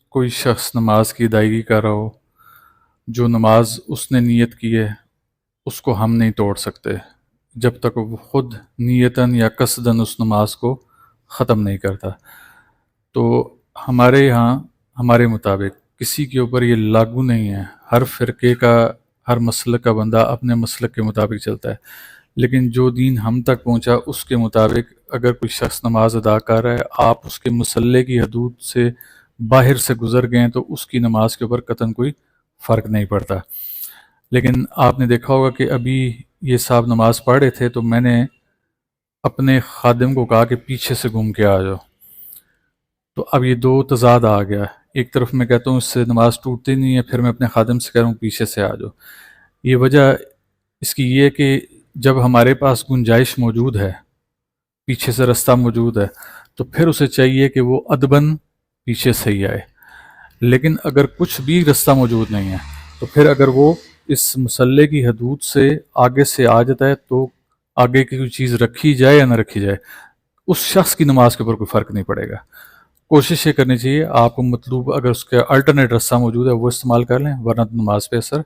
کوئی شخص نماز کی ادائیگی کر رہا ہو، جو نماز اس نے نیت کی ہے اس کو ہم نہیں توڑ سکتے جب تک وہ خود نیتاً یا قصداً اس نماز کو ختم نہیں کرتا۔ تو ہمارے یہاں ہمارے مطابق کسی کے اوپر یہ لاگو نہیں ہے، ہر فرقے کا، ہر مسلک کا بندہ اپنے مسلک کے مطابق چلتا ہے، لیکن جو دین ہم تک پہنچا اس کے مطابق اگر کوئی شخص نماز ادا کر رہا ہے، آپ اس کے مصلی کی حدود سے باہر سے گزر گئے تو اس کی نماز کے اوپر قطعاً کوئی فرق نہیں پڑتا۔ لیکن آپ نے دیکھا ہوگا کہ ابھی یہ صاحب نماز پڑھ رہے تھے تو میں نے اپنے خادم کو کہا کہ پیچھے سے گھوم کے آ جاؤ، تو اب یہ دو تضاد آ گیا۔ ایک طرف میں کہتا ہوں اس سے نماز ٹوٹتی نہیں ہے، پھر میں اپنے خادم سے کہہ رہا ہوں پیچھے سے آ جاؤ۔ یہ وجہ اس کی یہ ہے کہ جب ہمارے پاس گنجائش موجود ہے، پیچھے سے رستہ موجود ہے، تو پھر اسے چاہیے کہ وہ ادباً پیچھے سے ہی آئے۔ لیکن اگر کچھ بھی رستہ موجود نہیں ہے تو پھر اگر وہ اس مصلی کی حدود سے آگے سے آ جاتا ہے تو آگے کی کوئی چیز رکھی جائے یا نہ رکھی جائے، اس شخص کی نماز کے اوپر کوئی فرق نہیں پڑے گا۔ کوشش یہ کرنی چاہیے آپ کو مطلوب اگر اس کے الٹرنیٹ راستہ موجود ہے وہ استعمال کر لیں، ورنہ نماز پہ اثر